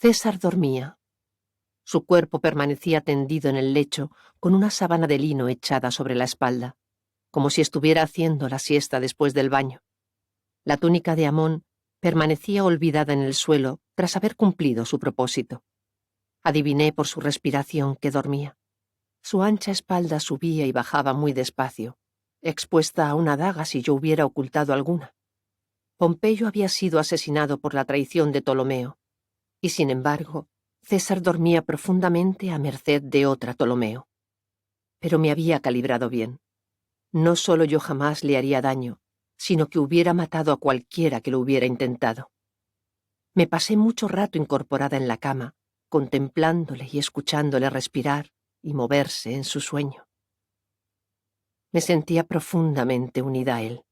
César dormía. Su cuerpo permanecía tendido en el lecho con una sábana de lino echada sobre la espalda, como si estuviera haciendo la siesta después del baño. La túnica de Amón permanecía olvidada en el suelo tras haber cumplido su propósito. Adiviné por su respiración que dormía. Su ancha espalda subía y bajaba muy despacio, expuesta a una daga si yo hubiera ocultado alguna. Pompeyo había sido asesinado por la traición de Ptolomeo, y sin embargo, César dormía profundamente a merced de otra Ptolomeo. Pero me había calibrado bien. No solo yo jamás le haría daño, sino que hubiera matado a cualquiera que lo hubiera intentado. Me pasé mucho rato incorporada en la cama, contemplándole y escuchándole respirar y moverse en su sueño. Me sentía profundamente unida a él.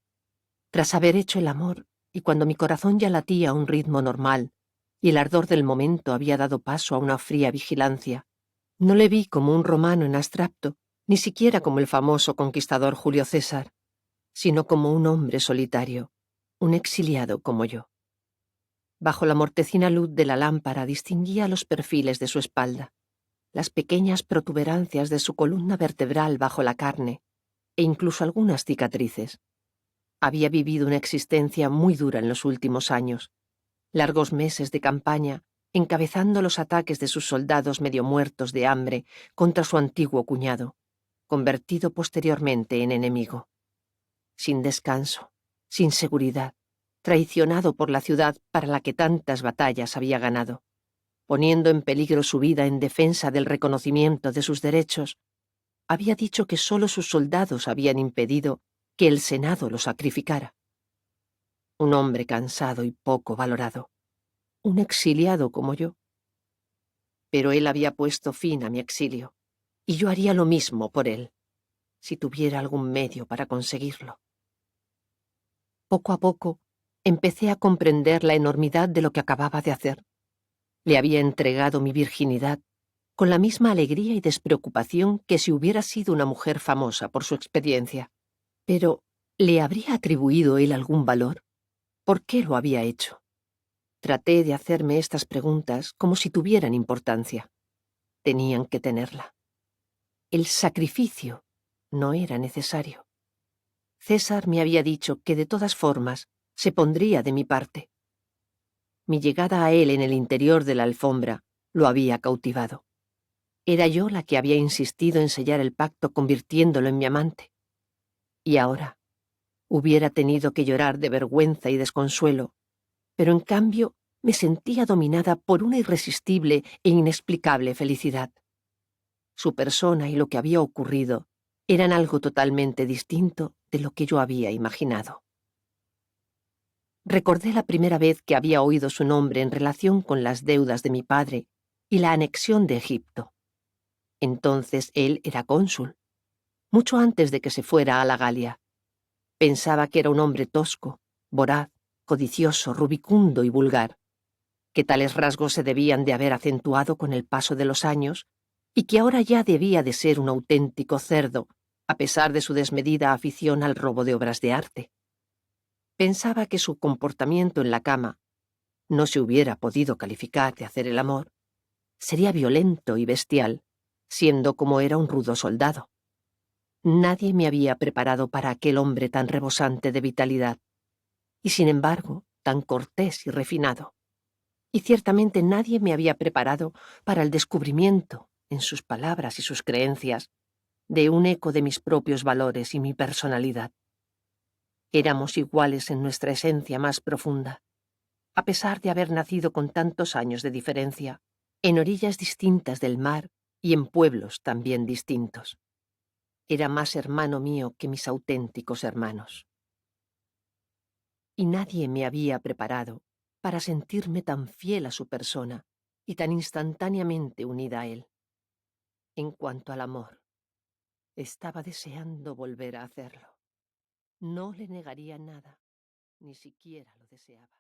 Tras haber hecho el amor, y cuando mi corazón ya latía a un ritmo normal, y el ardor del momento había dado paso a una fría vigilancia, no le vi como un romano en abstracto, ni siquiera como el famoso conquistador Julio César, sino como un hombre solitario, un exiliado como yo. Bajo la mortecina luz de la lámpara distinguía los perfiles de su espalda, las pequeñas protuberancias de su columna vertebral bajo la carne, e incluso algunas cicatrices. Había vivido una existencia muy dura en los últimos años, largos meses de campaña, encabezando los ataques de sus soldados medio muertos de hambre contra su antiguo cuñado, convertido posteriormente en enemigo. Sin descanso, sin seguridad, traicionado por la ciudad para la que tantas batallas había ganado, poniendo en peligro su vida en defensa del reconocimiento de sus derechos, había dicho que solo sus soldados habían impedido que el Senado lo sacrificara. Un hombre cansado y poco valorado, un exiliado como yo. Pero él había puesto fin a mi exilio, y yo haría lo mismo por él, si tuviera algún medio para conseguirlo. Poco a poco, empecé a comprender la enormidad de lo que acababa de hacer. Le había entregado mi virginidad con la misma alegría y despreocupación que si hubiera sido una mujer famosa por su experiencia. Pero, ¿le habría atribuido él algún valor? ¿Por qué lo había hecho? Traté de hacerme estas preguntas como si tuvieran importancia. Tenían que tenerla. El sacrificio no era necesario. César me había dicho que de todas formas se pondría de mi parte. Mi llegada a él en el interior de la alfombra lo había cautivado. Era yo la que había insistido en sellar el pacto convirtiéndolo en mi amante. Y ahora hubiera tenido que llorar de vergüenza y desconsuelo, pero en cambio me sentía dominada por una irresistible e inexplicable felicidad. Su persona y lo que había ocurrido eran algo totalmente distinto de lo que yo había imaginado. Recordé la primera vez que había oído su nombre en relación con las deudas de mi padre y la anexión de Egipto. Entonces él era cónsul, mucho antes de que se fuera a la Galia. Pensaba que era un hombre tosco, voraz, codicioso, rubicundo y vulgar, que tales rasgos se debían de haber acentuado con el paso de los años y que ahora ya debía de ser un auténtico cerdo, a pesar de su desmedida afición al robo de obras de arte. Pensaba que su comportamiento en la cama no se hubiera podido calificar de hacer el amor. Sería violento y bestial, siendo como era un rudo soldado. Nadie me había preparado para aquel hombre tan rebosante de vitalidad, y sin embargo tan cortés y refinado. Y ciertamente nadie me había preparado para el descubrimiento, en sus palabras y sus creencias, de un eco de mis propios valores y mi personalidad. Éramos iguales en nuestra esencia más profunda, a pesar de haber nacido con tantos años de diferencia, en orillas distintas del mar y en pueblos también distintos. Era más hermano mío que mis auténticos hermanos. Y nadie me había preparado para sentirme tan fiel a su persona y tan instantáneamente unida a él. En cuanto al amor, estaba deseando volver a hacerlo. No le negaría nada, ni siquiera lo deseaba.